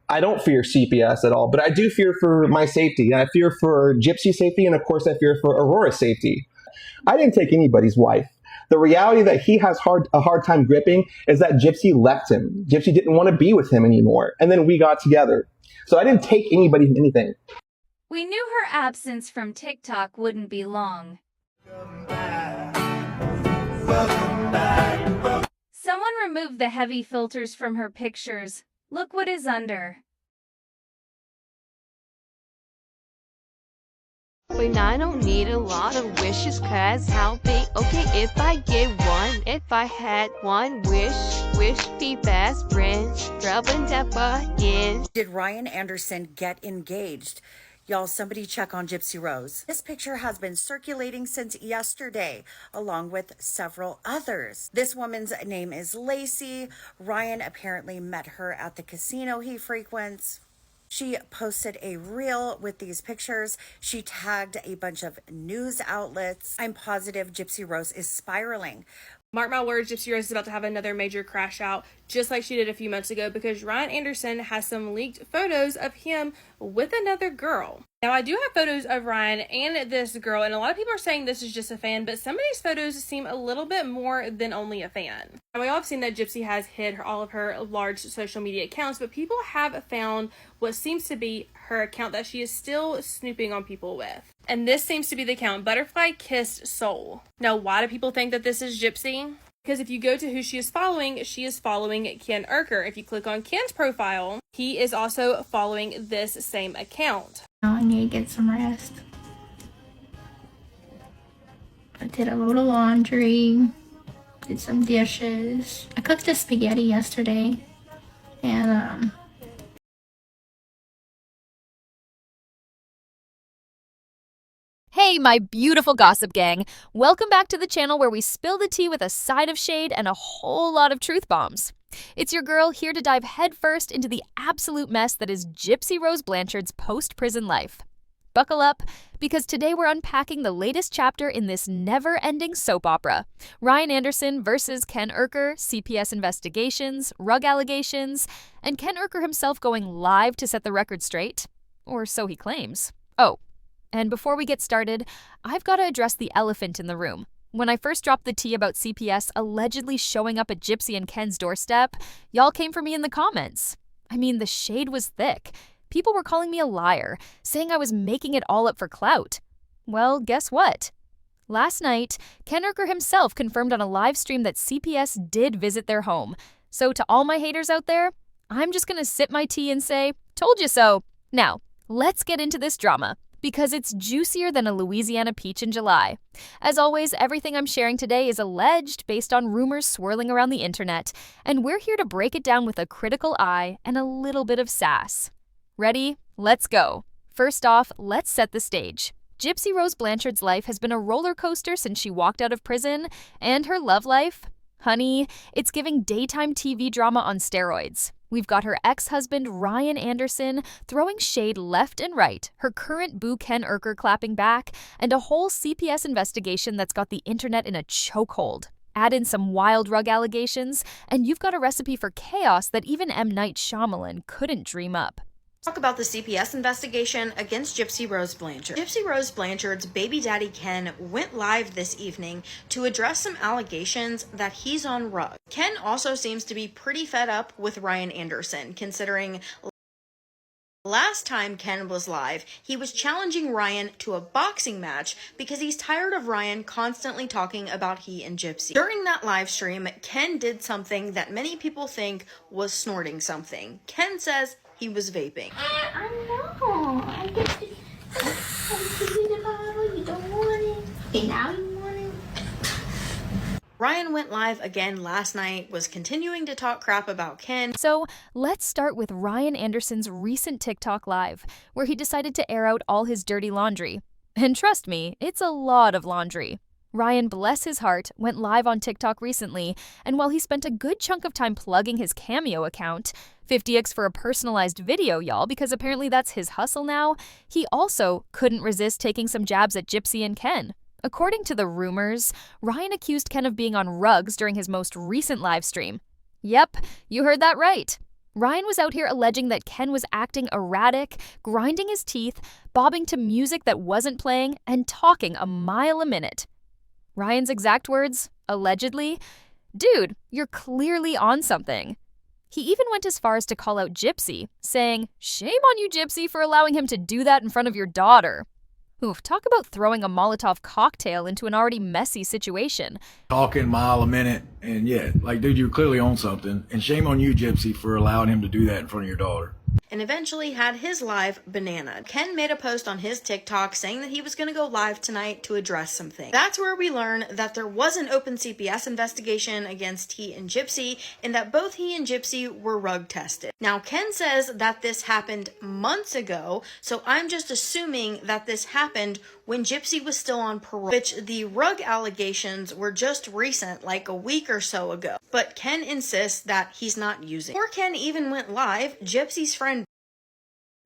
I don't fear CPS at all, but I do fear for my safety. I fear for Gypsy's safety, and of course, I fear for Aurora's safety. I didn't take anybody's wife. The reality that he has a hard time gripping is that Gypsy left him. Gypsy didn't want to be with him anymore, and then we got together. So I didn't take anybody from anything. We knew her absence from TikTok wouldn't be long. Someone removed the heavy filters from her pictures. Look what is under. Wait, I don't need a lot of wishes, cause how big? Okay, if I get one, if I had one wish be best friends, rubbing that again. Did Ryan Anderson get engaged? Y'all, somebody check on Gypsy Rose. This picture has been circulating since yesterday, along with several others. This woman's name is Lacey. Ryan apparently met her at the casino he frequents. She posted a reel with these pictures. She tagged a bunch of news outlets. I'm positive Gypsy Rose is spiraling. Mark my words, Gypsy Rose is about to have another major crash out, just like she did a few months ago, because Ryan Anderson has some leaked photos of him with another girl. Now, I do have photos of Ryan and this girl, and a lot of people are saying this is just a fan, but some of these photos seem a little bit more than only a fan. And we all have seen that Gypsy has hid all of her large social media accounts, but people have found what seems to be her account that she is still snooping on people with. And this seems to be the account, Butterfly Kissed Soul. Now, why do people think that this is Gypsy? Because if you go to who she is following Ken Urker. If you click on Ken's profile, he is also following this same account. I need to get some rest. I did a load of laundry, did some dishes. I cooked a spaghetti yesterday, and Hey, my beautiful gossip gang. Welcome back to the channel where we spill the tea with a side of shade and a whole lot of truth bombs. It's your girl here to dive headfirst into the absolute mess that is Gypsy Rose Blanchard's post-prison life. Buckle up, because today we're unpacking the latest chapter in this never-ending soap opera. Ryan Anderson versus Ken Urker, CPS investigations, rug allegations, and Ken Urker himself going live to set the record straight. Or so he claims. Oh. And before we get started, I've got to address the elephant in the room. When I first dropped the tea about CPS allegedly showing up at Gypsy and Ken's doorstep, y'all came for me in the comments. I mean, the shade was thick. People were calling me a liar, saying I was making it all up for clout. Well, guess what? Last night, Ken Urker himself confirmed on a live stream that CPS did visit their home. So to all my haters out there, I'm just gonna sip my tea and say, told you so. Now, let's get into this drama, because it's juicier than a Louisiana peach in July. As always, everything I'm sharing today is alleged based on rumors swirling around the internet, and we're here to break it down with a critical eye and a little bit of sass. Ready? Let's go. First off, let's set the stage. Gypsy Rose Blanchard's life has been a roller coaster since she walked out of prison, and her love life? Honey, it's giving daytime TV drama on steroids. We've got her ex-husband Ryan Anderson throwing shade left and right, her current boo Ken Urker clapping back, and a whole CPS investigation that's got the internet in a chokehold. Add in some wild rug allegations, and you've got a recipe for chaos that even M. Night Shyamalan couldn't dream up. Talk about the CPS investigation against Gypsy Rose Blanchard. Gypsy Rose Blanchard's baby daddy Ken went live this evening to address some allegations that he's on rug. Ken also seems to be pretty fed up with Ryan Anderson, considering last time Ken was live, he was challenging Ryan to a boxing match because he's tired of Ryan constantly talking about he and Gypsy. During that live stream, Ken did something that many people think was snorting something. Ken says he was vaping. I know. I get to be the bottle. You don't want it. Okay, now you want it. Ryan went live again last night, was continuing to talk crap about Ken. So let's start with Ryan Anderson's recent TikTok live, where he decided to air out all his dirty laundry. And trust me, it's a lot of laundry. Ryan, bless his heart, went live on TikTok recently, and while he spent a good chunk of time plugging his Cameo account, 50x for a personalized video, y'all, because apparently that's his hustle now, he also couldn't resist taking some jabs at Gypsy and Ken. According to the rumors, Ryan accused Ken of being on rugs during his most recent live stream. Yep, you heard that right. Ryan was out here alleging that Ken was acting erratic, grinding his teeth, bobbing to music that wasn't playing, and talking a mile a minute. Ryan's exact words, allegedly, "Dude, you're clearly on something." He even went as far as to call out Gypsy, saying, "Shame on you, Gypsy, for allowing him to do that in front of your daughter." Oof, talk about throwing a Molotov cocktail into an already messy situation. Talking mile a minute, and yeah, like, dude, you're clearly on something, and shame on you, Gypsy, for allowing him to do that in front of your daughter. And eventually had his live bananaed. Ken made a post on his TikTok saying that he was going to go live tonight to address some things. That's where we learn that there was an open CPS investigation against he and Gypsy, and that both he and Gypsy were rug tested. Now, Ken says that this happened months ago, so I'm just assuming that this happened when Gypsy was still on parole, which the rug allegations were just recent, like a week or so ago. But Ken insists that he's not using. Before Ken even went live, Gypsy's friend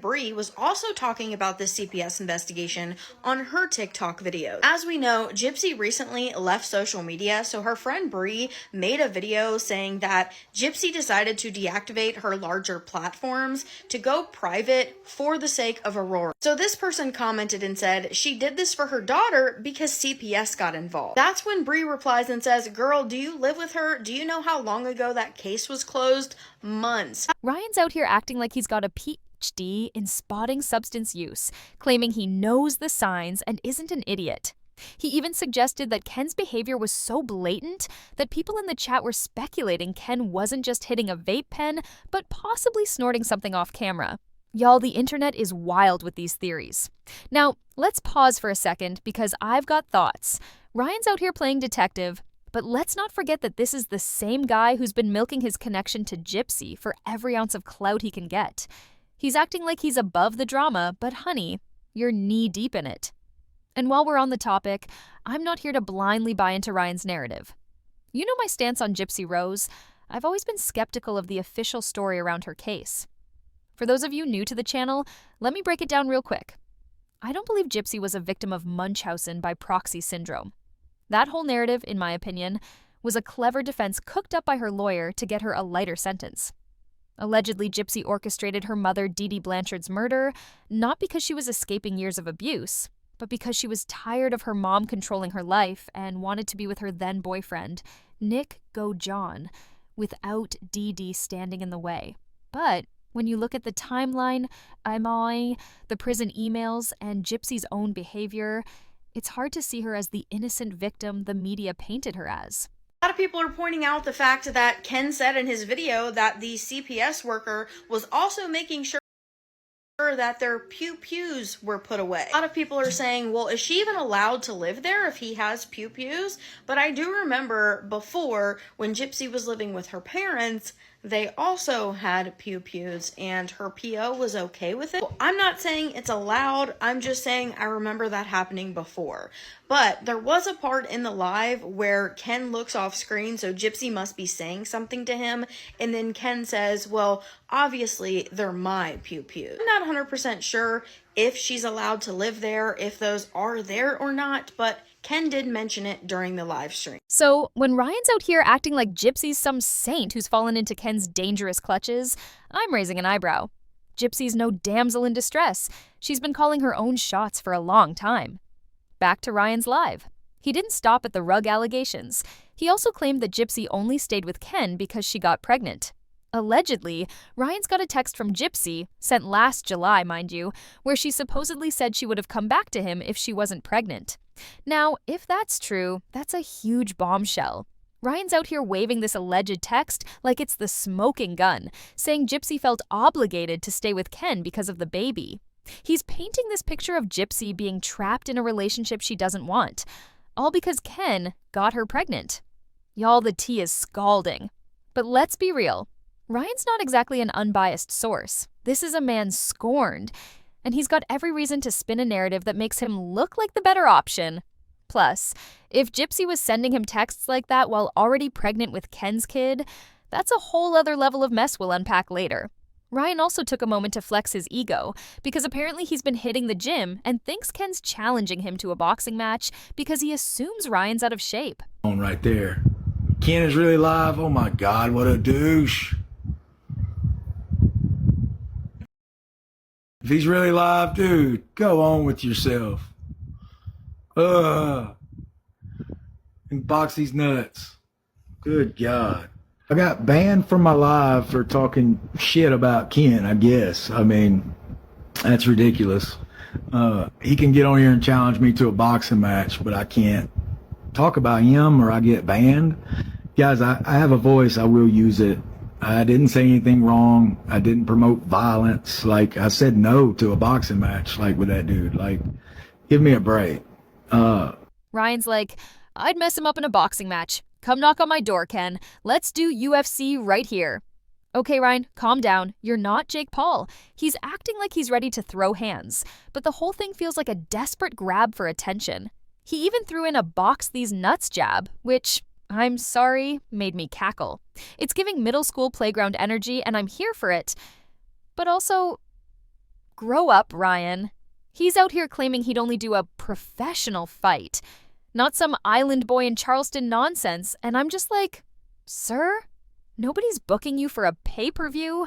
Bree was also talking about this CPS investigation on her TikTok video. As we know, Gypsy recently left social media, so her friend Bree made a video saying that Gypsy decided to deactivate her larger platforms to go private for the sake of Aurora. So this person commented and said she did this for her daughter because CPS got involved. That's when Bree replies and says, "Girl, do you live with her? Do you know how long ago that case was closed? Months." Ryan's out here acting like he's got a PhD in spotting substance use, claiming he knows the signs and isn't an idiot. He even suggested that Ken's behavior was so blatant that people in the chat were speculating Ken wasn't just hitting a vape pen, but possibly snorting something off camera. Y'all, the internet is wild with these theories. Now, let's pause for a second because I've got thoughts. Ryan's out here playing detective, but let's not forget that this is the same guy who's been milking his connection to Gypsy for every ounce of clout he can get. He's acting like he's above the drama, but honey, you're knee-deep in it. And while we're on the topic, I'm not here to blindly buy into Ryan's narrative. You know my stance on Gypsy Rose. I've always been skeptical of the official story around her case. For those of you new to the channel, let me break it down real quick. I don't believe Gypsy was a victim of Munchausen by proxy syndrome. That whole narrative, in my opinion, was a clever defense cooked up by her lawyer to get her a lighter sentence. Allegedly, Gypsy orchestrated her mother, Dee Dee Blanchard's murder, not because she was escaping years of abuse, but because she was tired of her mom controlling her life and wanted to be with her then-boyfriend, Nick Go John, without Dee Dee standing in the way. But when you look at the timeline, the prison emails, and Gypsy's own behavior, it's hard to see her as the innocent victim the media painted her as. A lot of people are pointing out the fact that Ken said in his video that the CPS worker was also making sure that their pew-pews were put away. A lot of people are saying, well, is she even allowed to live there if he has pew-pews? But I do remember before, when Gypsy was living with her parents, they also had pew-pews and her PO was okay with it. Well, I'm not saying it's allowed, I'm just saying I remember that happening before. But there was a part in the live where Ken looks off screen, so Gypsy must be saying something to him, and then Ken says, well, obviously they're my pew-pews. I'm not 100% sure if she's allowed to live there, if those are there or not, but Ken did mention it during the live stream. So, when Ryan's out here acting like Gypsy's some saint who's fallen into Ken's dangerous clutches, I'm raising an eyebrow. Gypsy's no damsel in distress. She's been calling her own shots for a long time. Back to Ryan's live. He didn't stop at the rug allegations. He also claimed that Gypsy only stayed with Ken because she got pregnant. Allegedly, Ryan's got a text from Gypsy, sent last July, mind you, where she supposedly said she would have come back to him if she wasn't pregnant. Now, if that's true, that's a huge bombshell. Ryan's out here waving this alleged text like it's the smoking gun, saying Gypsy felt obligated to stay with Ken because of the baby. He's painting this picture of Gypsy being trapped in a relationship she doesn't want, all because Ken got her pregnant. Y'all, the tea is scalding. But let's be real. Ryan's not exactly an unbiased source. This is a man scorned, and he's got every reason to spin a narrative that makes him look like the better option. Plus, if Gypsy was sending him texts like that while already pregnant with Ken's kid, that's a whole other level of mess we'll unpack later. Ryan also took a moment to flex his ego, because apparently he's been hitting the gym and thinks Ken's challenging him to a boxing match because he assumes Ryan's out of shape. On right there. Ken is really live. Oh my God, what a douche. If he's really live, dude, go on with yourself. And box these nuts. Good God. I got banned from my live for talking shit about Ken, I guess. I mean, that's ridiculous. He can get on here and challenge me to a boxing match, but I can't talk about him or I get banned. Guys, I have a voice. I will use it. I didn't say anything wrong. I didn't promote violence. Like, I said no to a boxing match, like, with that dude. Like, give me a break. Ryan's like, I'd mess him up in a boxing match. Come knock on my door, Ken. Let's do UFC right here. Okay, Ryan, calm down. You're not Jake Paul. He's acting like he's ready to throw hands, but the whole thing feels like a desperate grab for attention. He even threw in a box these nuts jab, which, I'm sorry, made me cackle. It's giving middle school playground energy, and I'm here for it. But also, grow up, Ryan. He's out here claiming he'd only do a professional fight, not some island boy in Charleston nonsense, and I'm just like, sir? Nobody's booking you for a pay-per-view?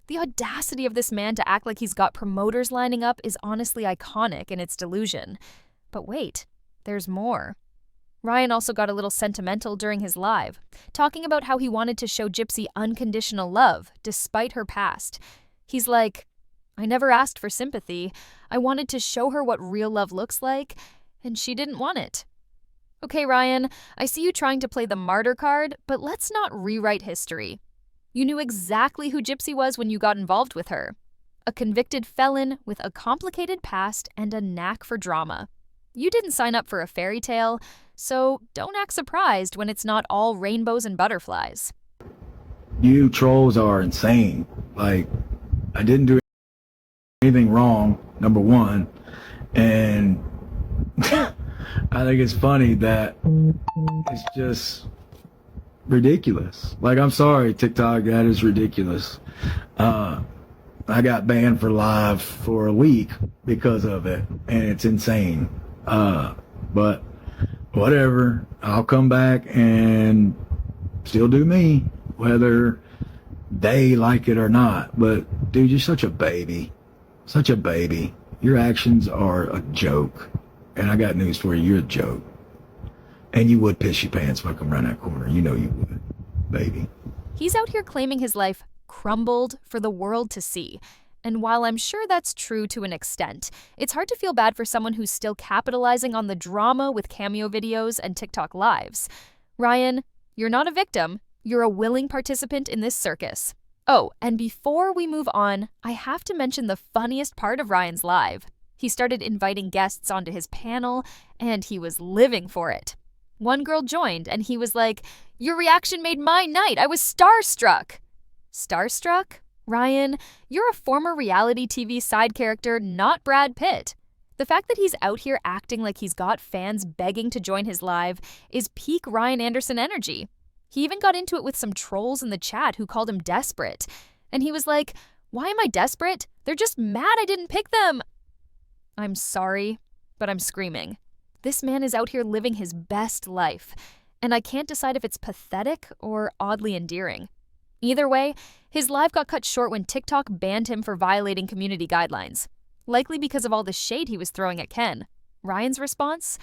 The audacity of this man to act like he's got promoters lining up is honestly iconic in its delusion. But wait, there's more. Ryan also got a little sentimental during his live, talking about how he wanted to show Gypsy unconditional love, despite her past. He's like, I never asked for sympathy. I wanted to show her what real love looks like, and she didn't want it. Okay, Ryan, I see you trying to play the martyr card, but let's not rewrite history. You knew exactly who Gypsy was when you got involved with her. A convicted felon with a complicated past and a knack for drama. You didn't sign up for a fairy tale, so don't act surprised when it's not all rainbows and butterflies. You trolls are insane. Like, I didn't do anything wrong, number one, and I think it's funny that it's just ridiculous. Like, I'm sorry, TikTok, that is ridiculous. I got banned for live for a week because of it, and it's insane. But whatever, I'll come back and still do me, whether they like it or not. But dude, you're such a baby. Such a baby. Your actions are a joke. And I got news for you, you're a joke. And you would piss your pants if I come around that corner. You know you would, baby. He's out here claiming his life crumbled for the world to see. And while I'm sure that's true to an extent, it's hard to feel bad for someone who's still capitalizing on the drama with cameo videos and TikTok lives. Ryan, you're not a victim. You're a willing participant in this circus. Oh, and before we move on, I have to mention the funniest part of Ryan's live. He started inviting guests onto his panel, and he was living for it. One girl joined, and he was like, your reaction made my night. I was starstruck. Starstruck? Ryan, you're a former reality TV side character, not Brad Pitt. The fact that he's out here acting like he's got fans begging to join his live is peak Ryan Anderson energy. He even got into it with some trolls in the chat who called him desperate. And he was like, why am I desperate? They're just mad I didn't pick them. I'm sorry, but I'm screaming. This man is out here living his best life, and I can't decide if it's pathetic or oddly endearing. Either way, his live got cut short when TikTok banned him for violating community guidelines, likely because of all the shade he was throwing at Ken. Ryan's response?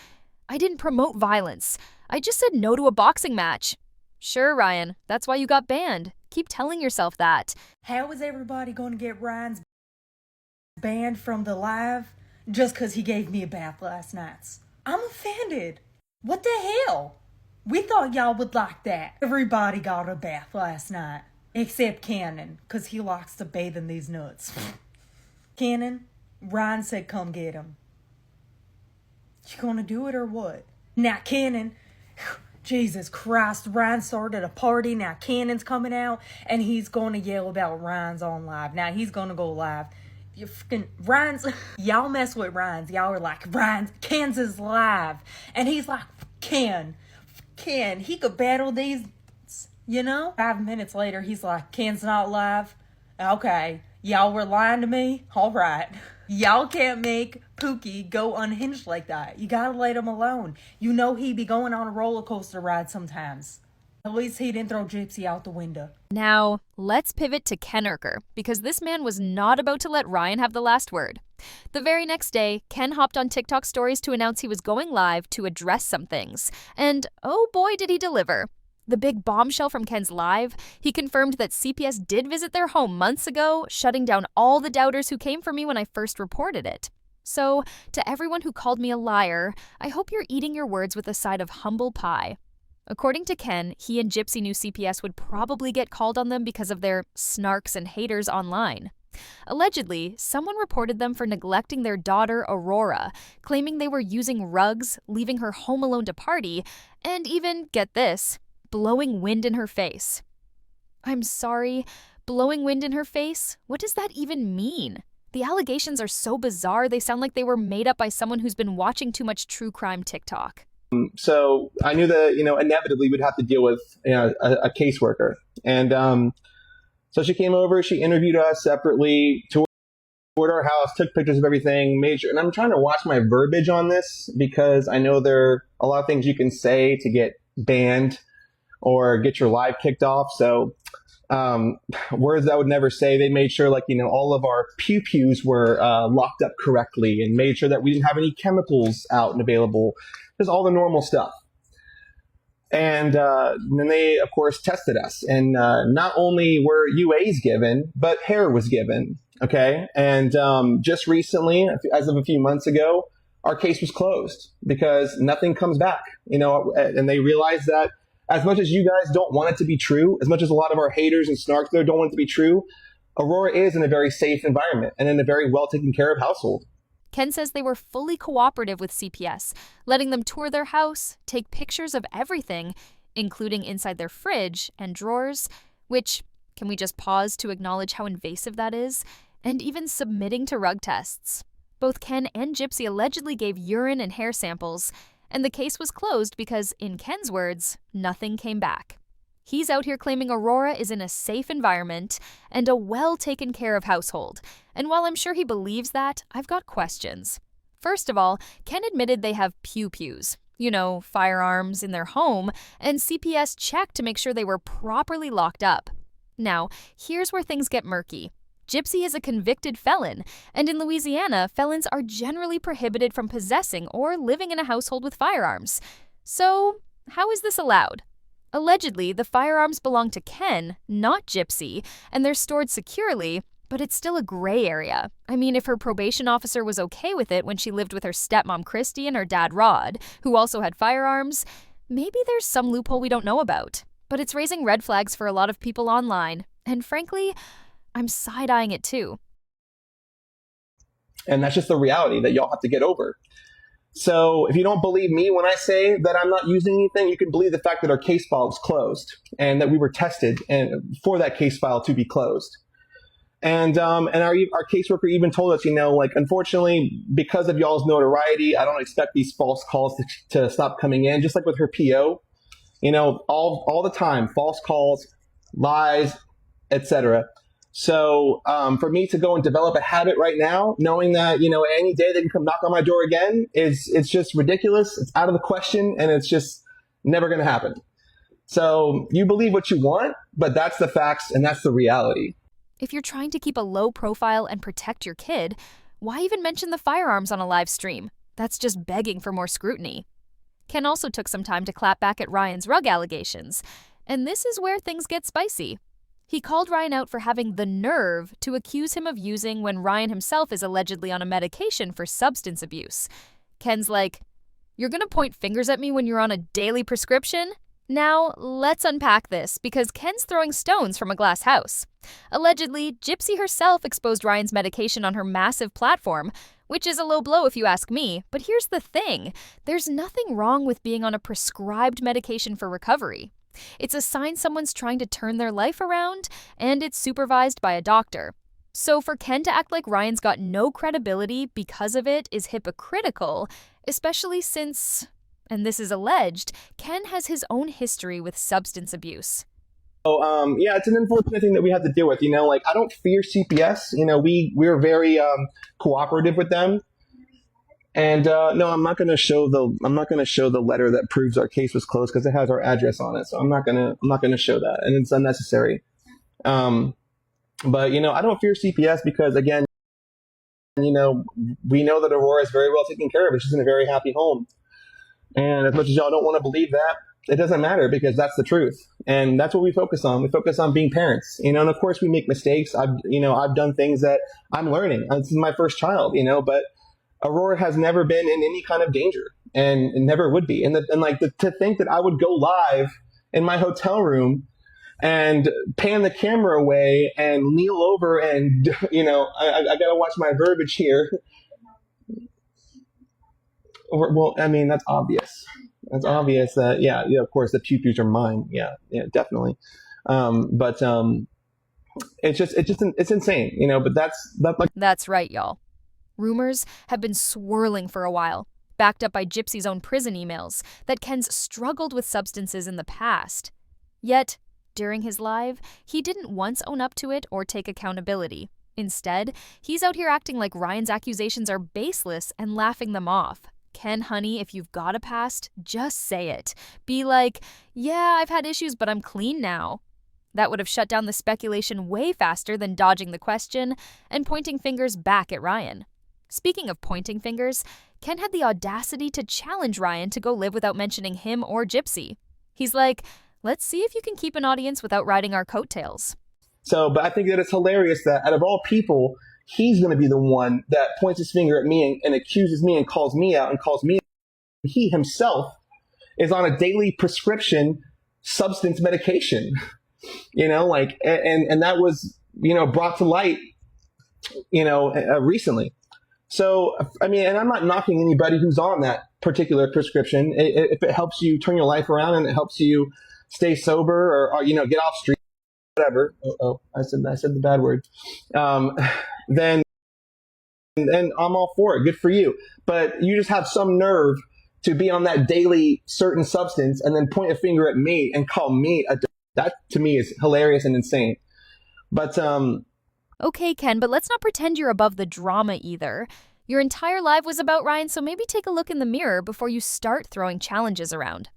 I didn't promote violence. I just said no to a boxing match. Sure, Ryan, that's why you got banned. Keep telling yourself that. How is everybody going to get Ryan's banned from the live just because he gave me a bath last night? I'm offended. What the hell? We thought y'all would like that. Everybody got a bath last night. Except Cannon, because he likes to bathe in these nuts. Cannon, Ryan said come get him. You gonna do it or what? Now Cannon, Jesus Christ, Ryan started a party. Now Cannon's coming out and he's gonna yell about Ryan's on live. Now he's gonna go live. You freaking Ryan's, y'all mess with Ryan's. Y'all are like, Ken's is live. And he's like, Ken, he could battle these, you know? 5 minutes later, he's like, Ken's not live. Okay, y'all were lying to me? All right. Y'all can't make Pookie go unhinged like that. You gotta let him alone. You know he be going on a roller coaster ride sometimes. At least he didn't throw Gypsy out the window. Now, let's pivot to Ken Urker, because this man was not about to let Ryan have the last word. The very next day, Ken hopped on TikTok stories to announce he was going live to address some things. And oh boy, did he deliver. The big bombshell from Ken's live, he confirmed that CPS did visit their home months ago, shutting down all the doubters who came for me when I first reported it. So, to everyone who called me a liar, I hope you're eating your words with a side of humble pie. According to Ken, he and Gypsy knew CPS would probably get called on them because of their snarks and haters online. Allegedly, someone reported them for neglecting their daughter, Aurora, claiming they were using rugs, leaving her home alone to party, and even, get this, blowing wind in her face. I'm sorry, blowing wind in her face? What does that even mean? The allegations are so bizarre, they sound like they were made up by someone who's been watching too much true crime TikTok. So I knew that, inevitably we'd have to deal with a caseworker. And so she came over, she interviewed us separately, toured our house, took pictures of everything, made sure. And I'm trying to watch my verbiage on this because I know there are a lot of things you can say to get banned or get your live kicked off. So words that I would never say. They made sure, all of our pew-pews were locked up correctly and made sure that we didn't have any chemicals out and available. Just all the normal stuff. And then they, of course, tested us. And not only were UAs given, but hair was given. Okay. And just recently, as of a few months ago, our case was closed because nothing comes back. And they realized that as much as you guys don't want it to be true, as much as a lot of our haters and snarks there don't want it to be true, Aurora is in a very safe environment and in a very well taken care of household. Ken says they were fully cooperative with CPS, letting them tour their house, take pictures of everything, including inside their fridge and drawers, which, can we just pause to acknowledge how invasive that is? And even submitting to rug tests. Both Ken and Gypsy allegedly gave urine and hair samples, and the case was closed because, in Ken's words, nothing came back. He's out here claiming Aurora is in a safe environment and a well-taken care of household. And while I'm sure he believes that, I've got questions. First of all, Ken admitted they have pew-pews, firearms in their home, and CPS checked to make sure they were properly locked up. Now, here's where things get murky. Gypsy is a convicted felon, and in Louisiana, felons are generally prohibited from possessing or living in a household with firearms. So, how is this allowed? Allegedly, the firearms belong to Ken, not Gypsy, and they're stored securely, but it's still a gray area. I mean, if her probation officer was okay with it when she lived with her stepmom Christy and her dad Rod, who also had firearms, maybe there's some loophole we don't know about. But it's raising red flags for a lot of people online, and frankly, I'm side-eyeing it too. And that's just the reality that y'all have to get over. So if you don't believe me when I say that I'm not using anything, you can believe the fact that our case file is closed and that we were tested and for that case file to be closed. And our caseworker even told us, unfortunately, because of y'all's notoriety, I don't expect these false calls to stop coming in, just like with her PO, all the time, false calls, lies, etc. So for me to go and develop a habit right now, knowing that, any day they can come knock on my door again, it's just ridiculous. It's out of the question, and it's just never going to happen. So you believe what you want, but that's the facts and that's the reality. If you're trying to keep a low profile and protect your kid, why even mention the firearms on a live stream? That's just begging for more scrutiny. Ken also took some time to clap back at Ryan's rug allegations, and this is where things get spicy. He called Ryan out for having the nerve to accuse him of using when Ryan himself is allegedly on a medication for substance abuse. Ken's like, "You're gonna point fingers at me when you're on a daily prescription?" Now, let's unpack this, because Ken's throwing stones from a glass house. Allegedly, Gypsy herself exposed Ryan's medication on her massive platform, which is a low blow if you ask me, but here's the thing. There's nothing wrong with being on a prescribed medication for recovery. It's a sign someone's trying to turn their life around, and it's supervised by a doctor. So for Ken to act like Ryan's got no credibility because of it is hypocritical, especially since, and this is alleged, Ken has his own history with substance abuse. So, it's an unfortunate thing that we have to deal with. I don't fear CPS. We're very cooperative with them. And no, I'm not going to show the letter that proves our case was closed because it has our address on it. So I'm not going to show that, and it's unnecessary. But I don't fear CPS because, again, we know that Aurora is very well taken care of, and she's in a very happy home. And as much as y'all don't want to believe that, it doesn't matter because that's the truth, and that's what we focus on. We focus on being parents, and of course we make mistakes. I've done things that I'm learning. This is my first child, but Aurora has never been in any kind of danger, and never would be. To think that I would go live in my hotel room and pan the camera away and kneel over and, I got to watch my verbiage here. Well, I mean, that's obvious. That's obvious that, of course, the pew-pews are mine. Yeah, definitely. But it's insane, but That's right, y'all. Rumors have been swirling for a while, backed up by Gypsy's own prison emails, that Ken's struggled with substances in the past. Yet, during his live, he didn't once own up to it or take accountability. Instead, he's out here acting like Ryan's accusations are baseless and laughing them off. Ken, honey, if you've got a past, just say it. Be like, yeah, I've had issues, but I'm clean now. That would have shut down the speculation way faster than dodging the question and pointing fingers back at Ryan. Speaking of pointing fingers, Ken had the audacity to challenge Ryan to go live without mentioning him or Gypsy. He's like, let's see if you can keep an audience without riding our coattails. So, but I think that it's hilarious that out of all people, he's going to be the one that points his finger at me and accuses me and calls me out and calls me. He himself is on a daily prescription substance medication, and that was, brought to light, recently. So, I mean, and I'm not knocking anybody who's on that particular prescription. If it helps you turn your life around and it helps you stay sober or get off street, whatever. I said the bad word. Then I'm all for it. Good for you. But you just have some nerve to be on that daily certain substance and then point a finger at me and call me that to me is hilarious and insane. But okay, Ken, but let's not pretend you're above the drama either. Your entire life was about Ryan, so maybe take a look in the mirror before you start throwing challenges around.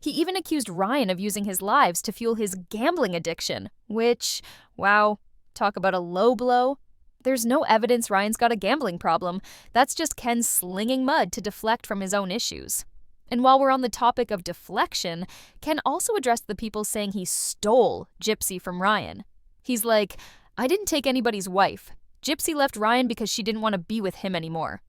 He even accused Ryan of using his lives to fuel his gambling addiction, which, wow, talk about a low blow. There's no evidence Ryan's got a gambling problem. That's just Ken slinging mud to deflect from his own issues. And while we're on the topic of deflection, Ken also addressed the people saying he stole Gypsy from Ryan. He's like, I didn't take anybody's wife. Gypsy left Ryan because she didn't want to be with him anymore.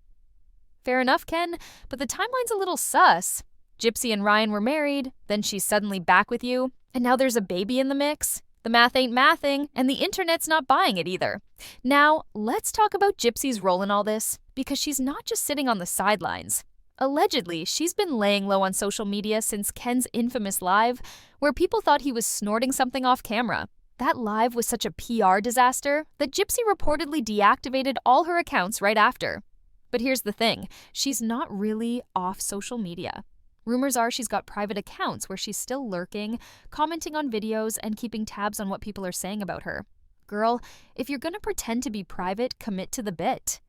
Fair enough, Ken, but the timeline's a little sus. Gypsy and Ryan were married, then she's suddenly back with you, and now there's a baby in the mix. The math ain't mathing, and the internet's not buying it either. Now, let's talk about Gypsy's role in all this, because she's not just sitting on the sidelines. Allegedly, she's been laying low on social media since Ken's infamous live, where people thought he was snorting something off camera. That live was such a PR disaster that Gypsy reportedly deactivated all her accounts right after. But here's the thing, she's not really off social media. Rumors are she's got private accounts where she's still lurking, commenting on videos, and keeping tabs on what people are saying about her. Girl, if you're gonna pretend to be private, commit to the bit.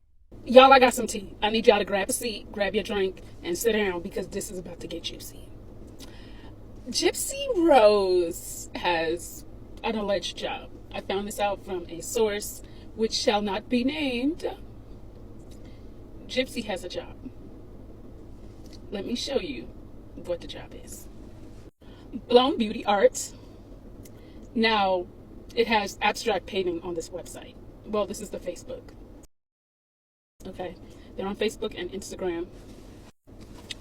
Y'all, I got some tea. I need y'all to grab a seat, grab your drink, and sit down because this is about to get juicy. Gypsy Rose has an alleged job. I found this out from a source which shall not be named. Gypsy has a job. Let me show you what the job is. Blown Beauty Arts. Now, it has abstract painting on this website. Well, this is the Facebook. Okay, they're on Facebook and Instagram.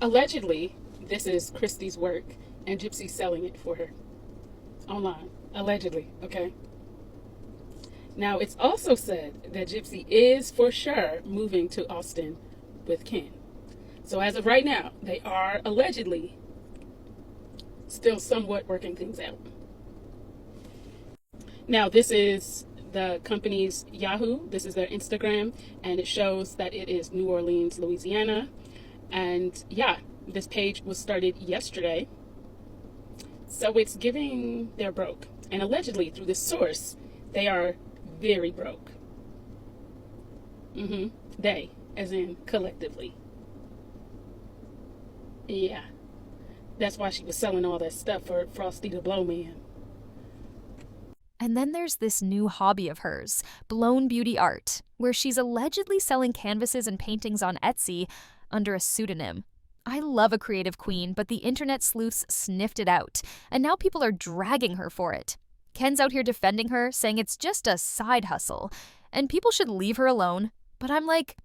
Allegedly, this is Christy's work, and Gypsy's selling it for her online. Allegedly, okay? Now, it's also said that Gypsy is for sure moving to Austin with Ken. So as of right now, they are allegedly still somewhat working things out. Now, this is the company's Yahoo. This is their Instagram, and it shows that it is New Orleans, Louisiana. And yeah, this page was started yesterday. So it's giving they're broke. And allegedly, through this source, they are very broke. They, as in collectively. Yeah, that's why she was selling all that stuff for Frosty the Blowman. And then there's this new hobby of hers, blown beauty art, where she's allegedly selling canvases and paintings on Etsy under a pseudonym. I love a creative queen, but the internet sleuths sniffed it out, and now people are dragging her for it. Ken's out here defending her, saying it's just a side hustle, and people should leave her alone. But I'm like,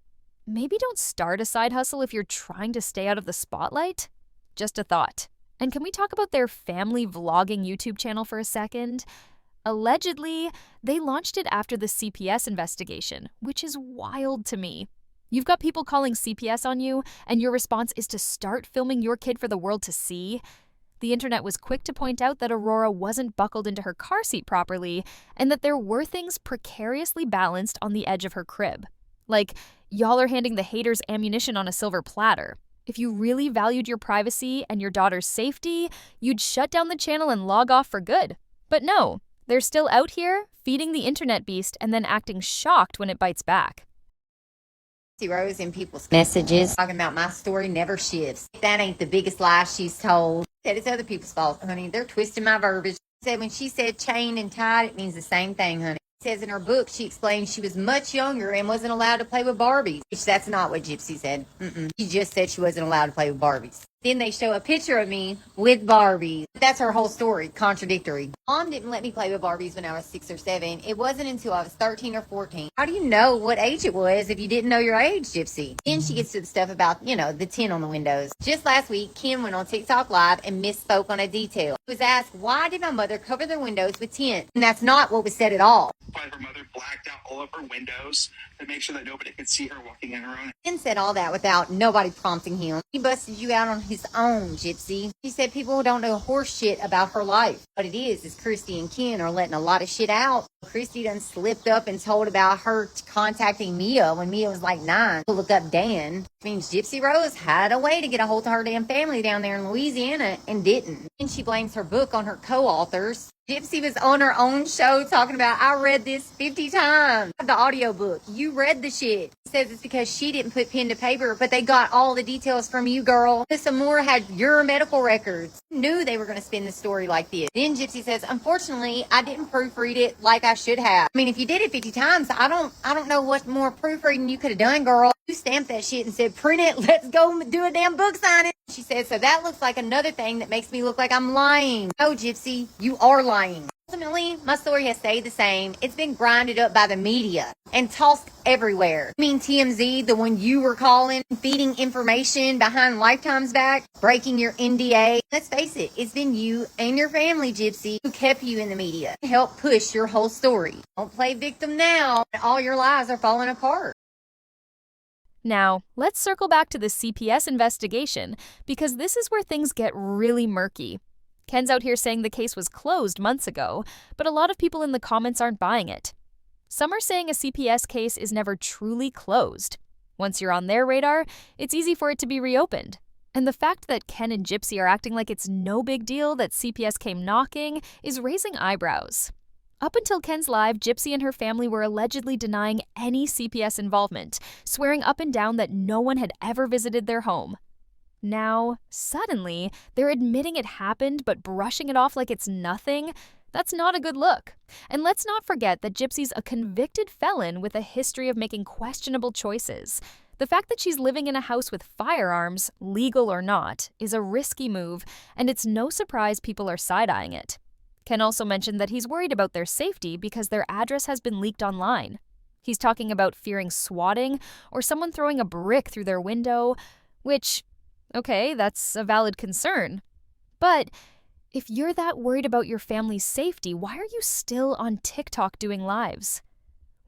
maybe don't start a side hustle if you're trying to stay out of the spotlight? Just a thought. And can we talk about their family vlogging YouTube channel for a second? Allegedly, they launched it after the CPS investigation, which is wild to me. You've got people calling CPS on you, and your response is to start filming your kid for the world to see? The internet was quick to point out that Aurora wasn't buckled into her car seat properly, and that there were things precariously balanced on the edge of her crib. Like, y'all are handing the haters ammunition on a silver platter. If you really valued your privacy and your daughter's safety, you'd shut down the channel and log off for good. But no, they're still out here, feeding the internet beast and then acting shocked when it bites back. Gypsy Rose in people's messages talking about my story never shifts. That ain't the biggest lie she's told. Said it's other people's fault, honey. They're twisting my verbiage. Said when she said chained and tied, it means the same thing, honey. Says in her book she explained she was much younger and wasn't allowed to play with Barbies, which that's not what Gypsy said. She just said she wasn't allowed to play with Barbies. Then they show a picture of me with Barbies. That's her whole story. Contradictory. Mom didn't let me play with Barbies when I was 6 or 7. It wasn't until I was 13 or 14. How do you know what age it was if you didn't know your age, Gypsy? Then she gets to the stuff about, the tint on the windows. Just last week, Ken went on TikTok Live and misspoke on a detail. He was asked, why did my mother cover their windows with tint? And that's not what was said at all. Her mother blacked out all of her windows to make sure that nobody could see her walking in her own. Ken said all that without nobody prompting him. He busted you out on his own, Gypsy. He said people don't know horse shit about her life. What it is Christy and Ken are letting a lot of shit out. Christy done slipped up and told about her contacting Mia when Mia was like 9 to look up Dan. Which means Gypsy Rose had a way to get a hold of her damn family down there in Louisiana and didn't. And she blames her book on her co-authors. Gypsy was on her own show talking about, I read this 50 times. The audiobook. You read the shit. Says it's because she didn't put pen to paper, but they got all the details from you, girl. Melissa Moore had your medical records. Knew they were going to spin the story like this. Then Gypsy says, unfortunately, I didn't proofread it like I should have. I mean, if you did it 50 times, I don't know what more proofreading you could have done, girl. You stamped that shit and said, print it. Let's go do a damn book signing. She said, so that looks like another thing that makes me look like I'm lying. No, Gypsy, you are lying. Ultimately, my story has stayed the same. It's been grinded up by the media and tossed everywhere. I mean, TMZ, the one you were calling, feeding information behind Lifetime's back, breaking your NDA. Let's face it, it's been you and your family, Gypsy, who kept you in the media, help push your whole story. Don't play victim now. All your lies are falling apart. Now, let's circle back to the CPS investigation, because this is where things get really murky. Ken's out here saying the case was closed months ago, but a lot of people in the comments aren't buying it. Some are saying a CPS case is never truly closed. Once you're on their radar, it's easy for it to be reopened. And the fact that Ken and Gypsy are acting like it's no big deal that CPS came knocking is raising eyebrows. Up until Ken's live, Gypsy and her family were allegedly denying any CPS involvement, swearing up and down that no one had ever visited their home. Now, suddenly, they're admitting it happened but brushing it off like it's nothing. That's not a good look. And let's not forget that Gypsy's a convicted felon with a history of making questionable choices. The fact that she's living in a house with firearms, legal or not, is a risky move, and it's no surprise people are side-eyeing it. Ken also mentioned that he's worried about their safety because their address has been leaked online. He's talking about fearing swatting or someone throwing a brick through their window, which, okay, that's a valid concern. But if you're that worried about your family's safety, why are you still on TikTok doing lives?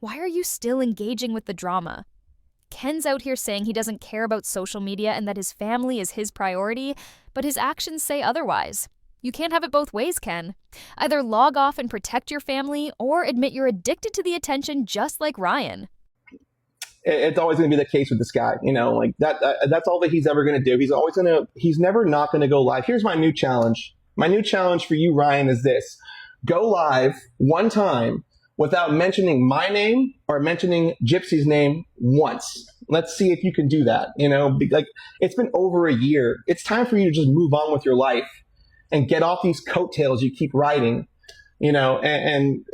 Why are you still engaging with the drama? Ken's out here saying he doesn't care about social media and that his family is his priority, but his actions say otherwise. You can't have it both ways, Ken. Either log off and protect your family, or admit you're addicted to the attention just like Ryan. It's always going to be the case with this guy, like that's all that he's ever going to do. He's never not going to go live. Here's my new challenge. My new challenge for you, Ryan, is this. Go live one time without mentioning my name or mentioning Gypsy's name once. Let's see if you can do that. Like, it's been over a year. It's time for you to just move on with your life and get off these coattails you keep riding, and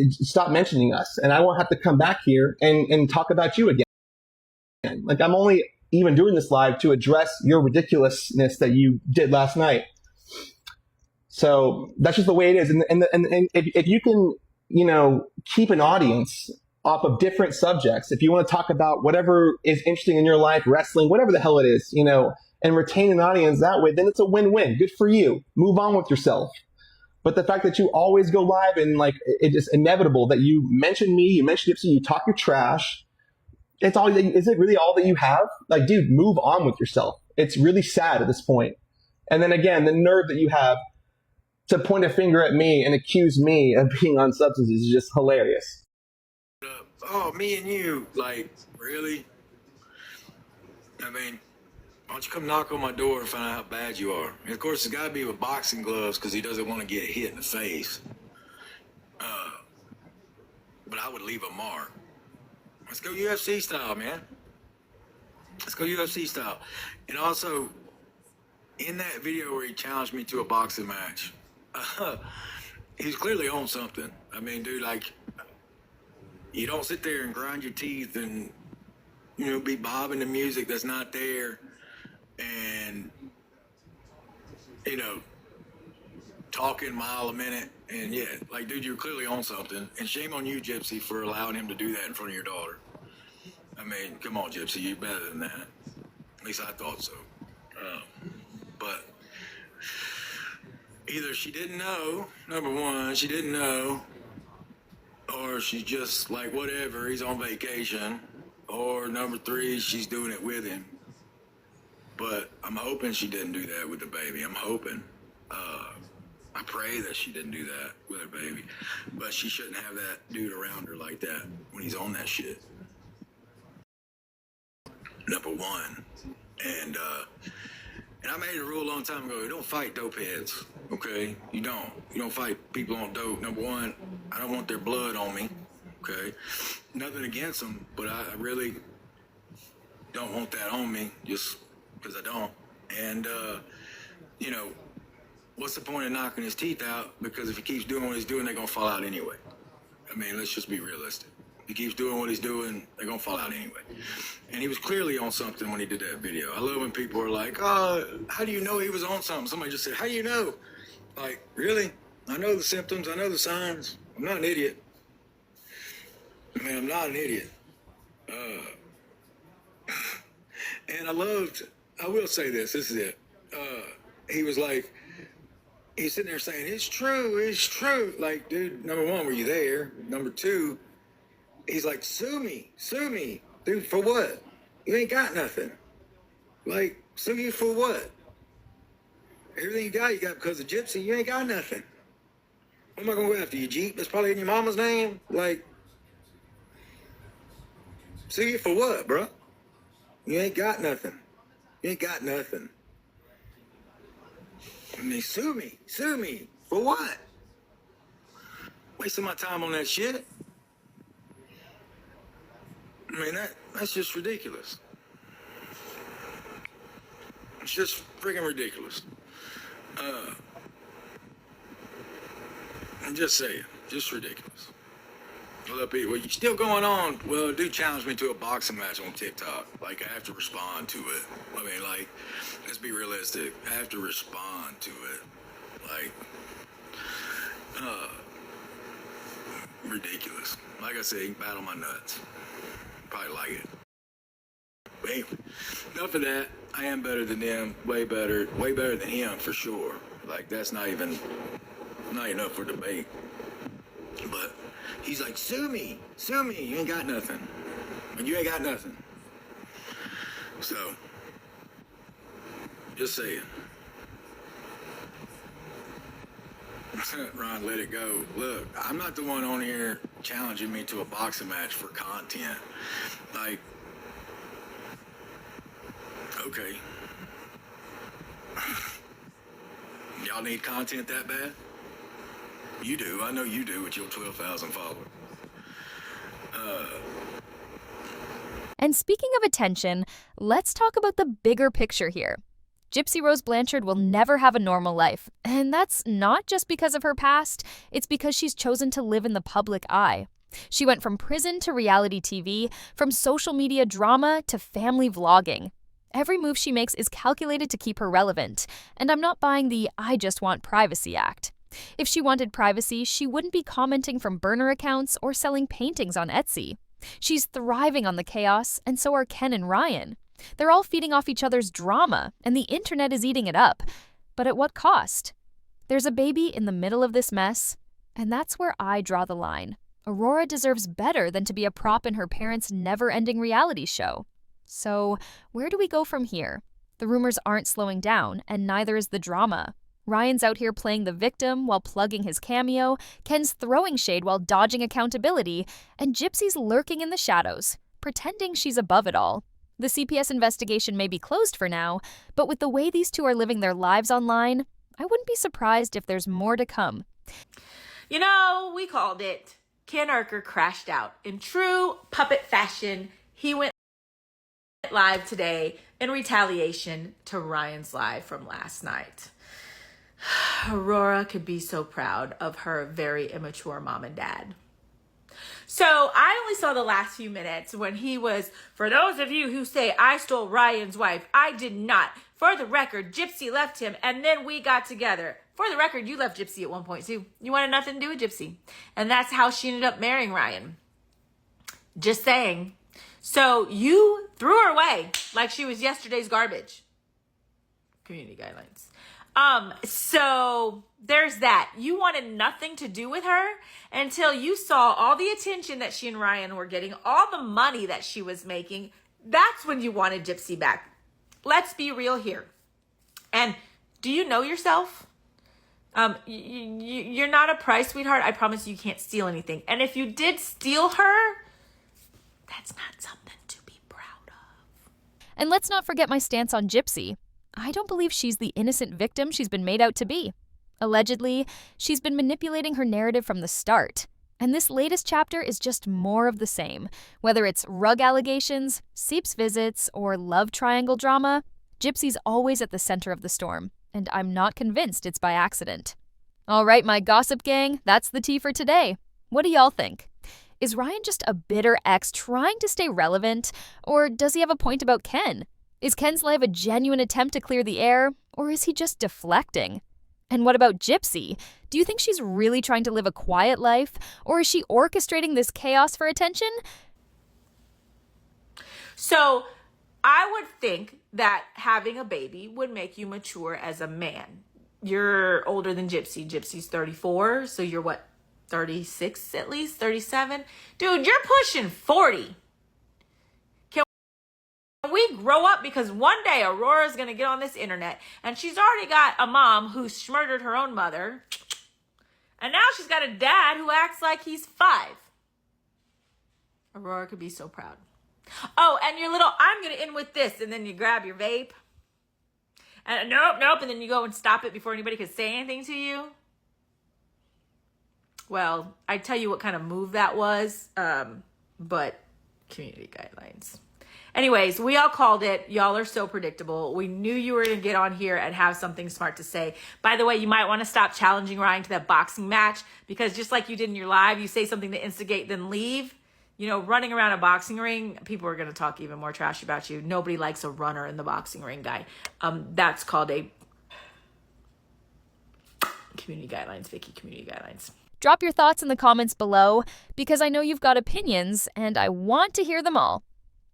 stop mentioning us. And I won't have to come back here and talk about you again. Like, I'm only even doing this live to address your ridiculousness that you did last night. So that's just the way it is. And if you can, keep an audience off of different subjects, if you want to talk about whatever is interesting in your life, wrestling, whatever the hell it is, and retain an audience that way, then it's a win-win. Good for you. Move on with yourself. But the fact that you always go live and like it is inevitable that you mention me, you mention Gypsy, you talk your trash. Is it really all that you have? Like, dude, move on with yourself. It's really sad at this point. And then again, the nerve that you have to point a finger at me and accuse me of being on substances is just hilarious. Oh, me and you, like, really? I mean, why don't you come knock on my door and find out how bad you are? And of course, it's got to be with boxing gloves because he doesn't want to get hit in the face. But I would leave a mark. Let's go UFC style, man. Let's go UFC style. And also, in that video where he challenged me to a boxing match, he's clearly on something. I mean, dude, like, you don't sit there and grind your teeth and, be bobbing the music that's not there and, talking mile a minute. And yeah, like, dude, you're clearly on something. And shame on you, Gypsy, for allowing him to do that in front of your daughter. I mean, come on, Gypsy, you're better than that. At least I thought so. But either she didn't know, number one, she didn't know, or she's just like, whatever, he's on vacation, or number three, she's doing it with him. But I'm hoping she didn't do that with the baby. I'm hoping. I pray that she didn't do that with her baby. But she shouldn't have that dude around her like that when he's on that shit. Number one. And I made a rule a long time ago, you don't fight dope heads, okay? You don't fight people on dope. Number one, I don't want their blood on me, okay? Nothing against them, but I really don't want that on me, just because I don't. And, what's the point of knocking his teeth out? Because if he keeps doing what he's doing, they're going to fall out anyway. I mean, let's just be realistic. If he keeps doing what he's doing, they're going to fall out anyway. And he was clearly on something when he did that video. I love when people are like, oh, how do you know he was on something? Somebody just said, how do you know? Like, really? I know the symptoms. I know the signs. I'm not an idiot. I'm not an idiot. And I will say this is it. He was like, he's sitting there saying, it's true. Like, dude, number one, were you there? Number two, he's like, sue me. Dude, for what? You ain't got nothing. Like, sue you for what? Everything you got because of Gypsy. You ain't got nothing. What am I going to go after? Your Jeep? That's probably in your mama's name? Like, sue you for what, bro? You ain't got nothing. I mean, sue me. For what? Wasting my time on that shit? I mean, that's just ridiculous. It's just freaking ridiculous. I'm just saying, just ridiculous. Well, you still going on? Well, dude challenged me to a boxing match on TikTok. Like, I have to respond to it. I mean, like, let's be realistic. I have to respond to it. Like, ridiculous. Like I said, you can battle my nuts. Probably like it. But anyway, enough of that. I am better than them. Way better than him for sure. Like, that's not even up for debate. But he's like, sue me. You ain't got nothing. You ain't got nothing. So, just saying. Ron, let it go. Look, I'm not the one on here challenging me to a boxing match for content. Like, okay. Y'all need content that bad? You do. I know you do with your 12,000 followers. And speaking of attention, let's talk about the bigger picture here. Gypsy Rose Blanchard will never have a normal life, and that's not just because of her past, it's because she's chosen to live in the public eye. She went from prison to reality TV, from social media drama to family vlogging. Every move she makes is calculated to keep her relevant, and I'm not buying the "I just want privacy" act. If she wanted privacy, she wouldn't be commenting from burner accounts or selling paintings on Etsy. She's thriving on the chaos, and so are Ken and Ryan. They're all feeding off each other's drama, and the internet is eating it up. But at what cost? There's a baby in the middle of this mess, and that's where I draw the line. Aurora deserves better than to be a prop in her parents' never-ending reality show. So, where do we go from here? The rumors aren't slowing down, and neither is the drama. Ryan's out here playing the victim while plugging his cameo, Ken's throwing shade while dodging accountability, and Gypsy's lurking in the shadows, pretending she's above it all. The CPS investigation may be closed for now, but with the way these two are living their lives online, I wouldn't be surprised if there's more to come. You know, we called it. Ken Urker crashed out. In true puppet fashion, he went live today in retaliation to Ryan's live from last night. Aurora could be so proud of her very immature mom and dad. So I only saw the last few minutes when he was, for those of you who say I stole Ryan's wife, I did not. For the record, Gypsy left him and then we got together. For the record, you left Gypsy at one point too. You wanted nothing to do with Gypsy. And that's how she ended up marrying Ryan. Just saying. So you threw her away like she was yesterday's garbage. Community guidelines. So there's that. You wanted nothing to do with her until you saw all the attention that she and Ryan were getting, all the money that she was making. That's when you wanted Gypsy back. Let's be real here. And do you know yourself? You're not a prize, sweetheart. I promise you can't steal anything. And if you did steal her, that's not something to be proud of. And let's not forget my stance on Gypsy. I don't believe she's the innocent victim she's been made out to be. Allegedly, she's been manipulating her narrative from the start. And this latest chapter is just more of the same. Whether it's rug allegations, Seeps visits, or love triangle drama, Gypsy's always at the center of the storm. And I'm not convinced it's by accident. All right, my gossip gang, that's the tea for today. What do y'all think? Is Ryan just a bitter ex trying to stay relevant? Or does he have a point about Ken? Is Ken's life a genuine attempt to clear the air? Or is he just deflecting? And what about Gypsy? Do you think she's really trying to live a quiet life? Or is she orchestrating this chaos for attention? So I would think that having a baby would make you mature as a man. You're older than Gypsy. Gypsy's 34, so you're what, 36 at least, 37? Dude, you're pushing 40. Can we grow up? Because one day Aurora's going to get on this internet, and she's already got a mom who murdered her own mother, and now she's got a dad who acts like he's 5. Aurora could be so proud. Oh, and your little, I'm going to end with this, and then you grab your vape. And nope, and then you go and stop it before anybody could say anything to you. Well, I tell you what kind of move that was, but community guidelines. Anyways, we all called it. Y'all are so predictable. We knew you were going to get on here and have something smart to say. By the way, you might want to stop challenging Ryan to that boxing match, because just like you did in your live, you say something to instigate, then leave. You know, running around a boxing ring, people are going to talk even more trash about you. Nobody likes a runner in the boxing ring, guy. That's called a community guidelines, Vicky, community guidelines. Drop your thoughts in the comments below, because I know you've got opinions, and I want to hear them all.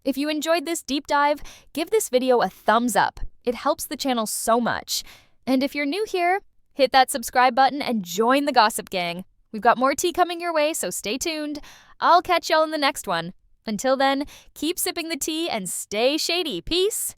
If you enjoyed this deep dive, give this video a thumbs up. It helps the channel so much. And if you're new here, hit that subscribe button and join the Gossip Gang. We've got more tea coming your way, so stay tuned. I'll catch y'all in the next one. Until then, keep sipping the tea and stay shady. Peace.